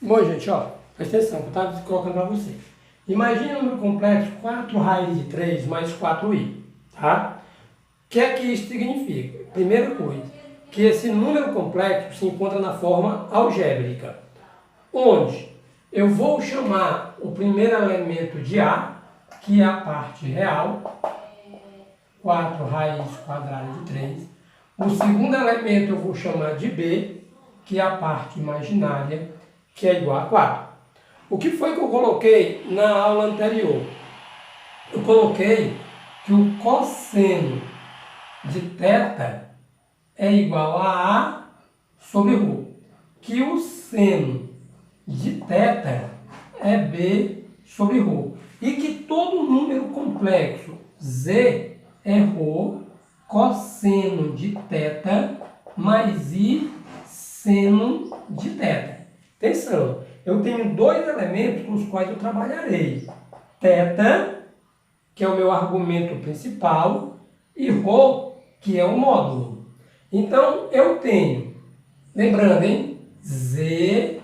Bom, gente, ó, presta atenção, que eu estava colocando para vocês. Imagina um número complexo 4 raiz de 3 mais 4i, tá? O que é que isso significa? Primeira coisa, que esse número complexo se encontra na forma algébrica, onde eu vou chamar o primeiro elemento de A, que é a parte real, 4 raiz quadrada de 3. O segundo elemento eu vou chamar de B, que é a parte imaginária, que é igual a 4. O que foi que eu coloquei na aula anterior? Eu coloquei que o cosseno de θ é igual a A sobre ρ. Que o seno de θ é B sobre ρ. E que todo número complexo Z é ρ cosseno de θ mais I seno de θ. Atenção, eu tenho dois elementos com os quais eu trabalharei. θ, que é o meu argumento principal, e ρ, que é o módulo. Então, eu tenho, lembrando, hein? Z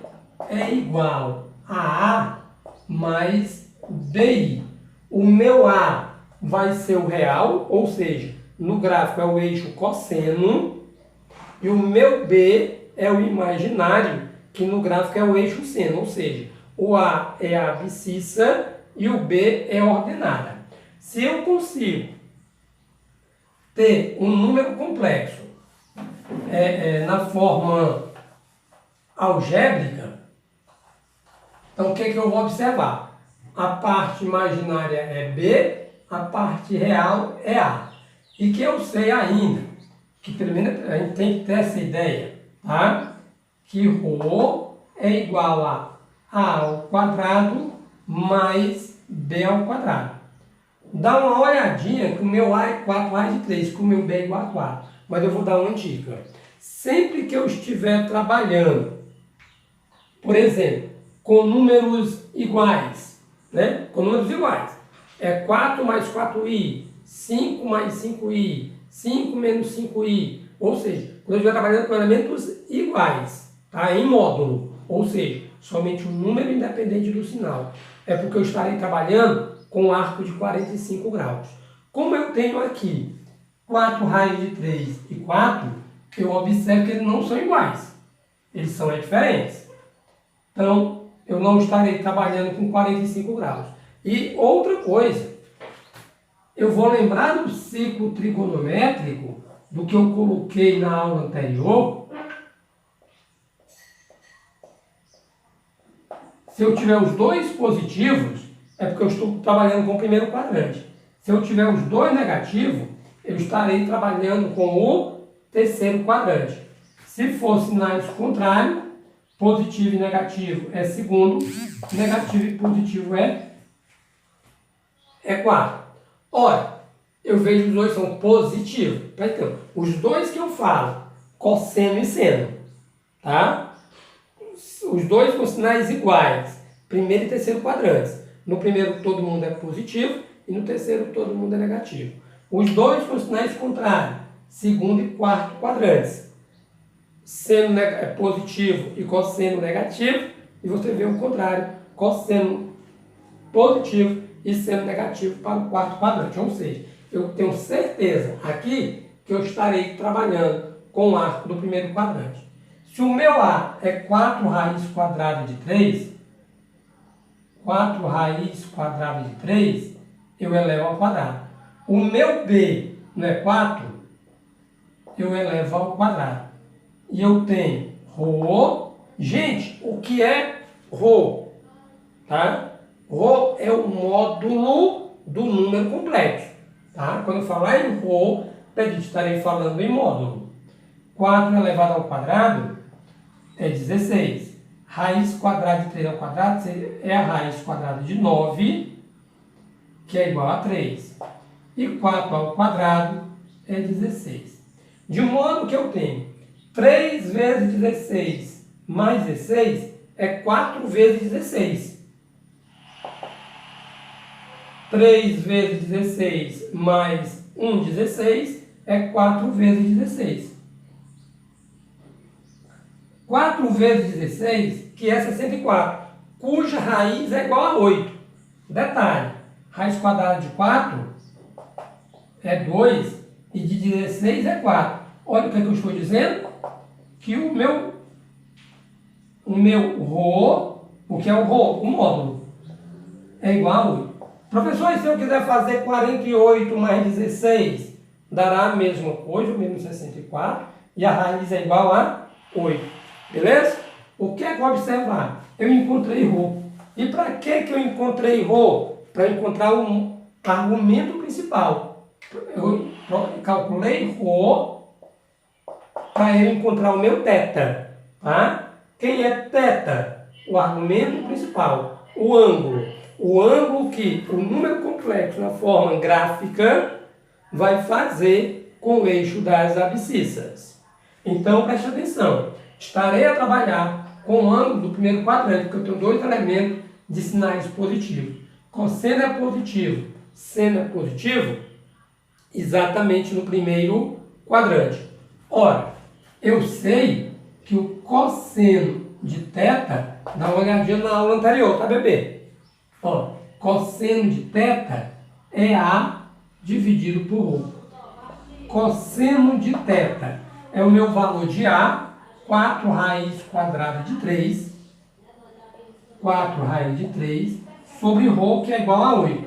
é igual a A mais BI. O meu A vai ser o real, ou seja, no gráfico é o eixo cosseno, e o meu B é o imaginário, que no gráfico é o eixo seno, ou seja, o A é a abscissa e o B é a ordenada. Se eu consigo ter um número complexo na forma algébrica, então o que é que eu vou observar? A parte imaginária é B, a parte real é A. E que eu sei ainda, que pelo menos a gente tem que ter essa ideia, tá? Que ρ é igual a ao quadrado mais B ao quadrado. Dá uma olhadinha que o meu A é 4 raiz de 3, que o meu B é igual a 4. Mas eu vou dar uma dica. Sempre que eu estiver trabalhando, por exemplo, com números iguais, né? Com números iguais, é 4 mais 4i, 5 mais 5i, 5 menos 5i, ou seja, quando eu estiver trabalhando com elementos iguais, tá? Em módulo, ou seja, somente um número independente do sinal, é porque eu estarei trabalhando com um arco de 45 graus. Como eu tenho aqui 4 raiz de 3 e 4, eu observo que eles não são iguais, eles são diferentes. Então, eu não estarei trabalhando com 45 graus. E outra coisa, eu vou lembrar do ciclo trigonométrico, do que eu coloquei na aula anterior. Se eu tiver os dois positivos, é porque eu estou trabalhando com o primeiro quadrante. Se eu tiver os dois negativos, eu estarei trabalhando com o terceiro quadrante. Se for sinais contrários, positivo e negativo é segundo, negativo e positivo é quarto. Ora, eu vejo que os dois são positivos. Então, os dois que eu falo, cosseno e seno, tá? Os dois com sinais iguais, primeiro e terceiro quadrantes. No primeiro todo mundo é positivo e no terceiro todo mundo é negativo. Os dois com sinais contrários, segundo e quarto quadrantes. Seno é positivo e cosseno negativo, e você vê o contrário, cosseno positivo e seno negativo para o quarto quadrante. Ou seja, eu tenho certeza aqui que eu estarei trabalhando com o arco do primeiro quadrante. Se o meu A é 4 raiz quadrada de 3, 4 raiz quadrada de 3, eu elevo ao quadrado. O meu B não é 4, eu elevo ao quadrado. E eu tenho ρ. Gente, o que é ρ? Tá? ρ é o módulo do número complexo. Tá? Quando eu falar em ρ, eu estarei falando em módulo. 4 elevado ao quadrado é 16. Raiz quadrada de 3 ao quadrado é a raiz quadrada de 9, que é igual a 3. E 4 ao quadrado é 16. De modo que eu tenho 3 vezes 16 mais 16 é 4 vezes 16. 3 vezes 16 mais 1, 16 é 4 vezes 16. 4 vezes 16, que é 64, cuja raiz é igual a 8. Detalhe, raiz quadrada de 4 é 2 e de 16 é 4. Olha o que eu estou dizendo, que o meu ρ, o que é o ρ, o módulo, é igual a 8. Professor, e se eu quiser fazer 48 mais 16, dará a mesma coisa, o mesmo 64, e a raiz é igual a 8. Beleza? O que é que eu vou observar? Eu encontrei ρ. E para que eu encontrei ρ? Para encontrar um argumento principal. Eu calculei ρ para eu encontrar o meu θ. Tá? Quem é θ? O argumento principal. O ângulo. O ângulo que o número complexo na forma gráfica vai fazer com o eixo das abscissas. Então, preste atenção. Estarei a trabalhar com o ângulo do primeiro quadrante, porque eu tenho dois elementos de sinais positivos. Cosseno é positivo, seno é positivo, exatamente no primeiro quadrante. Ora, eu sei que o cosseno de θ, dá uma olhadinha na aula anterior, tá, bebê? Ó, cosseno de θ é A dividido por ρ. Cosseno de θ é o meu valor de A, 4 raiz quadrada de 3, 4 raiz de 3, sobre ρ, que é igual a 8.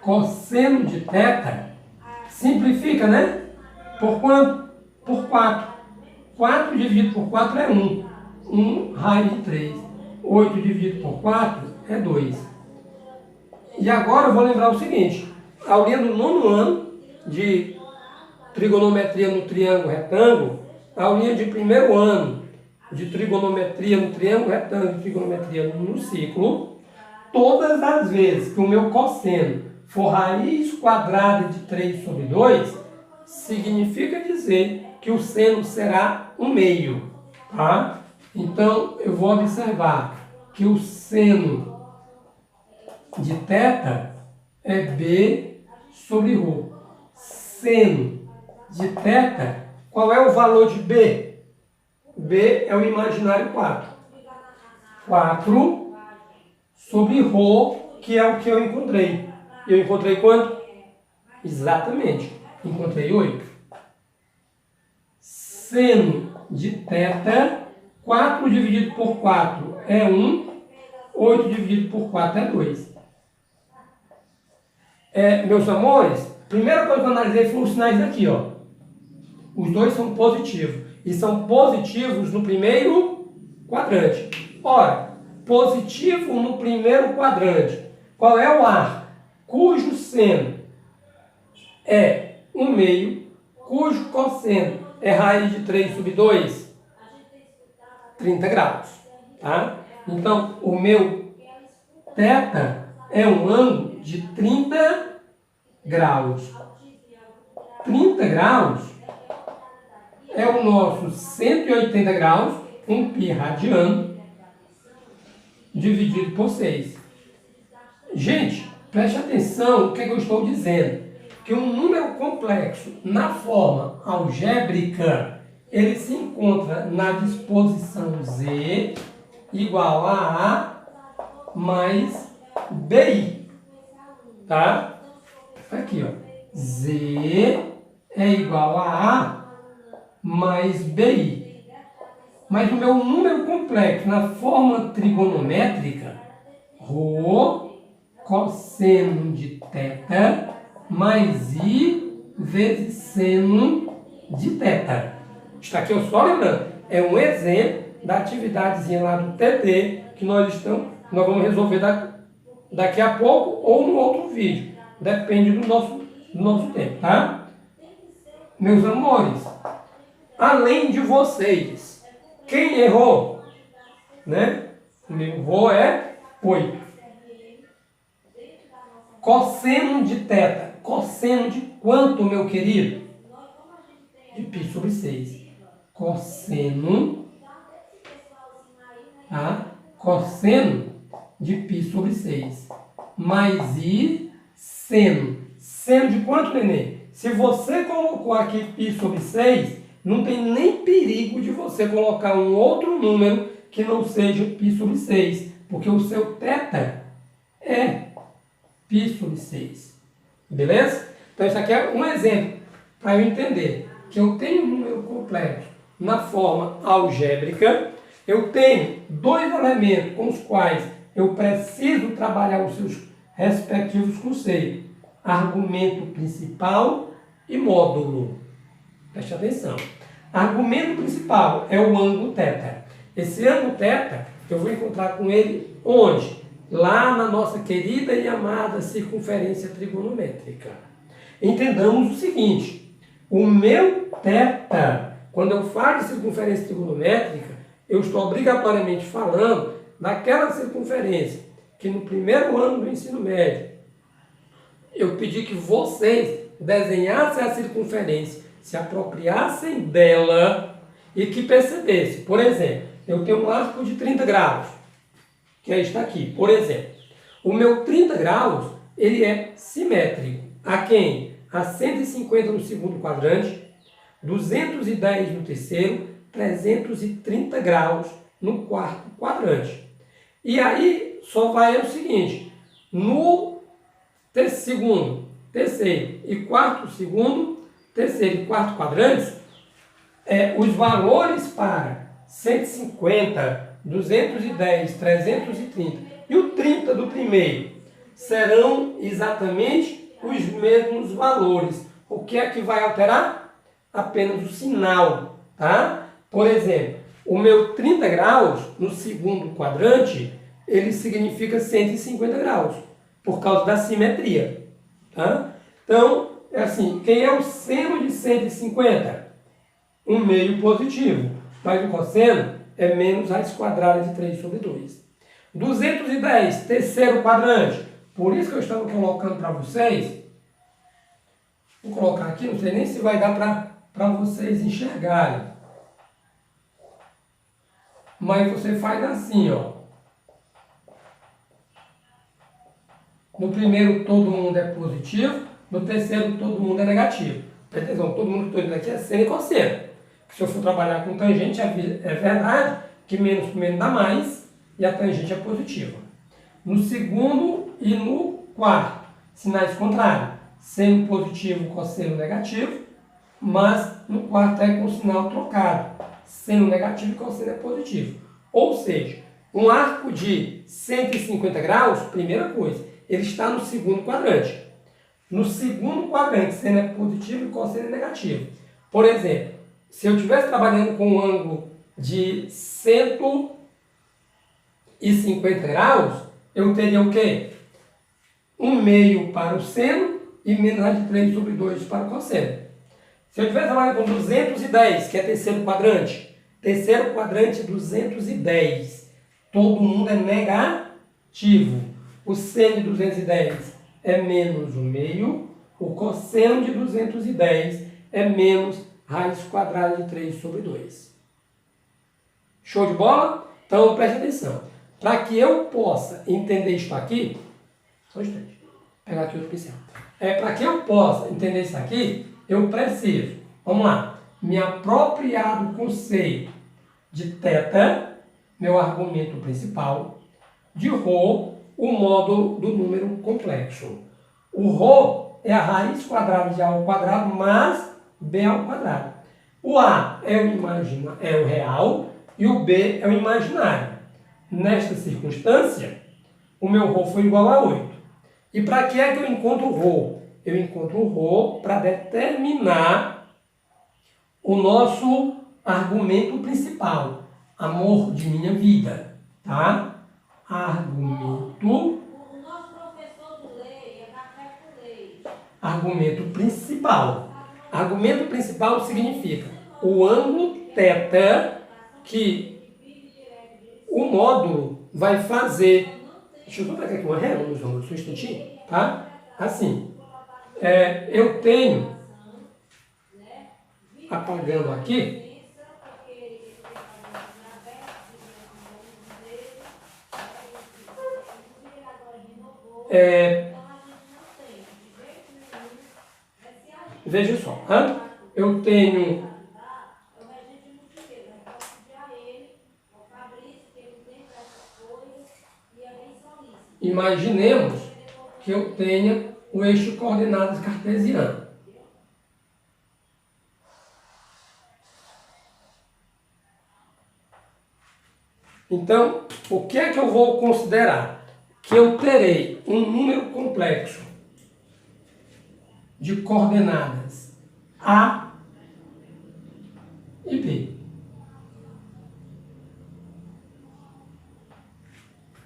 Cosseno de θ simplifica, né? Por quanto? Por 4. 4 dividido por 4 é 1. 1 raiz de 3. 8 dividido por 4 é 2. E agora eu vou lembrar o seguinte. A aulinha do 9º ano de trigonometria no triângulo retângulo, a aulinha de 1º ano de trigonometria no triângulo retângulo e trigonometria no círculo, todas as vezes que o meu cosseno for raiz quadrada de 3 sobre 2, significa dizer que o seno será 1/2, tá? Então, eu vou observar que o seno de θ é B sobre ρ. Seno de θ, qual é o valor de B? B é o imaginário 4. 4 sobre ρ, que é o que eu encontrei. Eu encontrei quanto? Exatamente. Encontrei 8. Seno de θ, 4 dividido por 4 é 1. 8 dividido por 4 é 2. Meus amores, a primeira coisa que eu analisei foram os sinais aqui, ó. Os dois são positivos. E são positivos no primeiro quadrante. Ora, positivo no primeiro quadrante. Qual é o ar? Cujo seno é 1/2, cujo cosseno é raiz de 3 sobre 2, 30 graus. Tá? Então, o meu θ é um ângulo de 30 graus. 30 graus é o nosso 180 graus, 1 π radiano, dividido por 6. Gente, preste atenção no que eu estou dizendo. Que um número complexo na forma algébrica, ele se encontra na disposição Z igual a mais BI. Tá? Aqui, ó. Z é igual a mais BI. Mas o meu número complexo na forma trigonométrica, ρ cosseno de θ mais I vezes seno de θ. Está aqui, eu só lembrando, é um exemplo da atividadezinha lá do TD que nós vamos resolver daqui a pouco ou no outro vídeo. Depende do nosso tempo, tá? Meus amores, além de vocês, quem errou? Né? O meu erro é 8. Cosseno de θ. Cosseno de quanto, meu querido? De π sobre 6. Cosseno, tá? Cosseno de π sobre 6. Mais I, seno. Seno de quanto, neném? Se você colocou aqui π sobre 6, não tem nem perigo de você colocar um outro número que não seja π sobre 6, porque o seu θ é π sobre 6. Beleza? Então, isso aqui é um exemplo para eu entender que eu tenho um número complexo na forma algébrica, eu tenho dois elementos com os quais eu preciso trabalhar os seus respectivos conceitos: argumento principal e módulo. Preste atenção. Argumento principal é o ângulo θ. Esse ângulo θ, eu vou encontrar com ele onde? Lá na nossa querida e amada circunferência trigonométrica. Entendamos o seguinte: o meu θ, quando eu falo de circunferência trigonométrica, eu estou obrigatoriamente falando daquela circunferência que no primeiro ano do ensino médio eu pedi que vocês desenhassem a circunferência, se apropriassem dela e que percebessem. Por exemplo, eu tenho um arco de 30 graus, que é este aqui. Por exemplo, o meu 30 graus, ele é simétrico. A quem? A 150 no segundo quadrante, 210 no terceiro, 330 graus no quarto quadrante. E aí só vai o seguinte: no segundo, terceiro e quarto segundo, terceiro e quarto quadrantes, os valores para 150, 210, 330 e o 30 do primeiro serão exatamente os mesmos valores. O que é que vai alterar? Apenas o sinal, tá? Por exemplo, o meu 30 graus no segundo quadrante, ele significa 150 graus, por causa da simetria, tá? Então, é assim, quem é o seno de 150? Um meio positivo, mas o cosseno é menos raiz quadrada de 3 sobre 2. 210, terceiro quadrante, por isso que eu estava colocando para vocês, vou colocar aqui, não sei nem se vai dar para vocês enxergarem. Mas você faz assim, ó. No primeiro todo mundo é positivo, no terceiro todo mundo é negativo. Presta atenção, todo mundo que estou aqui é seno e cosseno. Se eu for trabalhar com tangente, é verdade que menos por menos dá mais e a tangente é positiva. No segundo e no quarto, sinais contrários. Seno positivo, cosseno negativo, mas no quarto é com sinal trocado. Seno negativo e cosseno é positivo. Ou seja, um arco de 150 graus, primeira coisa, ele está no segundo quadrante. No segundo quadrante, seno é positivo e cosseno é negativo. Por exemplo, se eu estivesse trabalhando com um ângulo de 150 graus, eu teria o quê? 1/2 para o seno e menos raiz de 3 sobre 2 para o cosseno. Se eu estivesse trabalhando com 210, que é terceiro quadrante 210, todo mundo é negativo. O seno de 210 é menos 1/2, o cosseno de 210 é menos raiz quadrada de 3 sobre 2. Show de bola? Então preste atenção. Para que eu possa entender isso aqui, só um instante, vou pegar aqui outro pincel. Para que eu possa entender isso aqui, eu preciso, vamos lá, me apropriar do conceito de θ, meu argumento principal, de ρ, o módulo do número complexo. O ρ é a raiz quadrada de a ao quadrado mais b ao quadrado. O a é o real e o b é o imaginário. Nesta circunstância, o meu ρ foi igual a 8. E para que é que eu encontro o ρ? Eu encontro o ρ para determinar o nosso argumento principal, amor de minha vida, tá? Argumento principal. Argumento principal significa o ângulo θ que o módulo vai fazer. Deixa eu só pegar aqui uma régua, meus amores, só um instantinho, tá? Assim, eu tenho, apagando aqui, veja só, eu tenho Imaginemos que eu tenha o eixo de coordenadas cartesiano. Então, o que é que eu vou considerar? Que eu terei um número complexo de coordenadas A e B.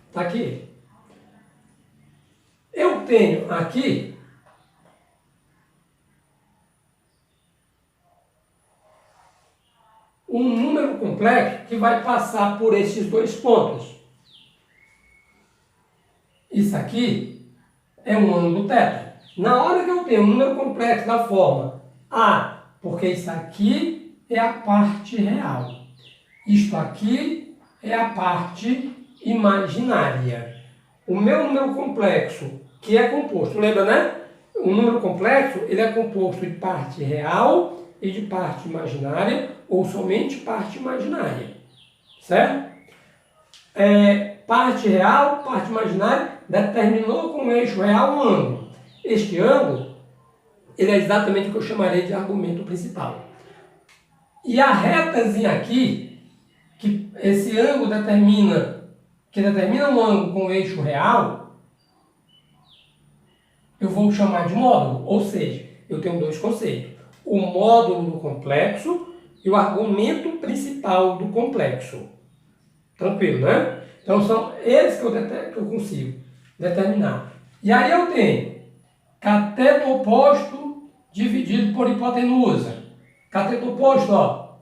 Está aqui. Eu tenho aqui um número complexo que vai passar por esses dois pontos. Isso aqui é um ângulo θ. Na hora que eu tenho um número complexo da forma A, porque isso aqui é a parte real, isto aqui é a parte imaginária. O meu número complexo, que é composto, lembra, né? O número complexo, ele é composto de parte real e de parte imaginária, ou somente parte imaginária, certo? Parte real, parte imaginária, determinou com o eixo real um ângulo. Este ângulo, ele é exatamente o que eu chamarei de argumento principal. E a retazinha aqui, que esse ângulo determina um ângulo com o eixo real, eu vou chamar de módulo, ou seja, eu tenho dois conceitos. O módulo do complexo e o argumento principal do complexo. Tranquilo, né? Então são eles que eu consigo determinar. E aí eu tenho cateto oposto dividido por hipotenusa. Cateto oposto, ó,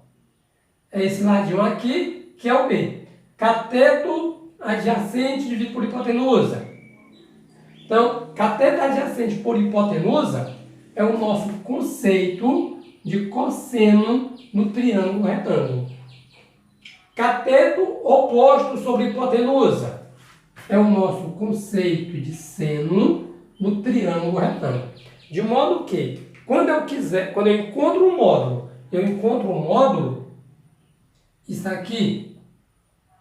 é esse ladinho aqui, que é o B. Cateto adjacente dividido por hipotenusa. Então, cateto adjacente por hipotenusa é o nosso conceito de cosseno no triângulo retângulo. Cateto oposto sobre hipotenusa é o nosso conceito de seno no triângulo retângulo. De modo que, quando eu encontro um módulo, isso aqui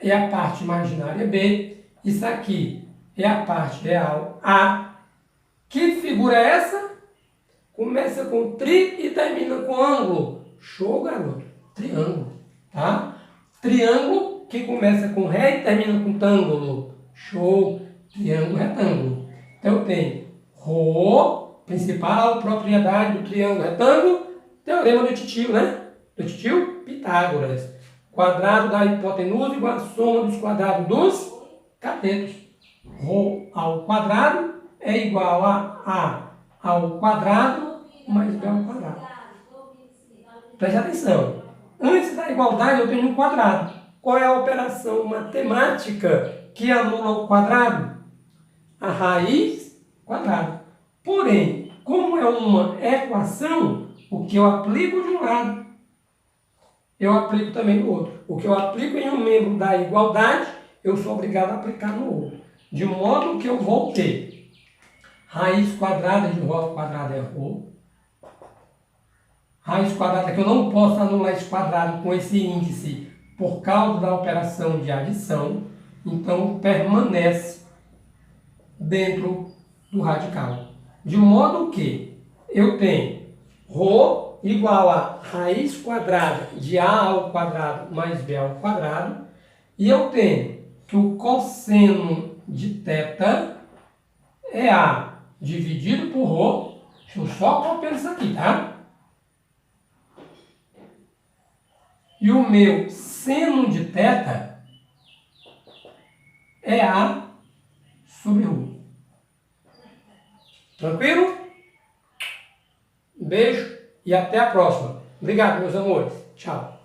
é a parte imaginária B, isso aqui é a parte real A. Que figura é essa? Começa com tri e termina com ângulo. Show, garoto? Triângulo, tá? Triângulo que começa com ré e termina com tângulo. Show! Triângulo retângulo. Então eu tenho Rho, principal propriedade do triângulo retângulo, teorema do titio, né? Do titio Pitágoras. Quadrado da hipotenusa igual a soma dos quadrados dos catetos. Rho ao quadrado é igual a ao quadrado mais B ao quadrado. Preste atenção. Antes da igualdade eu tenho um quadrado. Qual é a operação matemática que anula o quadrado? A raiz quadrada. Porém, como é uma equação, o que eu aplico de um lado, eu aplico também no outro. O que eu aplico em um membro da igualdade, eu sou obrigado a aplicar no outro. De modo que eu vou ter raiz quadrada de Rho ao quadrado é Rho. Raiz quadrada, que eu não posso anular esse quadrado com esse índice por causa da operação de adição, então permanece dentro do radical. De modo que eu tenho Rho igual a raiz quadrada de A ao quadrado mais B ao quadrado, e eu tenho que o cosseno de θ é A dividido por Rho. Deixa eu só copiar isso aqui, tá? E o meu seno de θ é A sobre Rho. Tranquilo? Um beijo e até a próxima. Obrigado, meus amores. Tchau.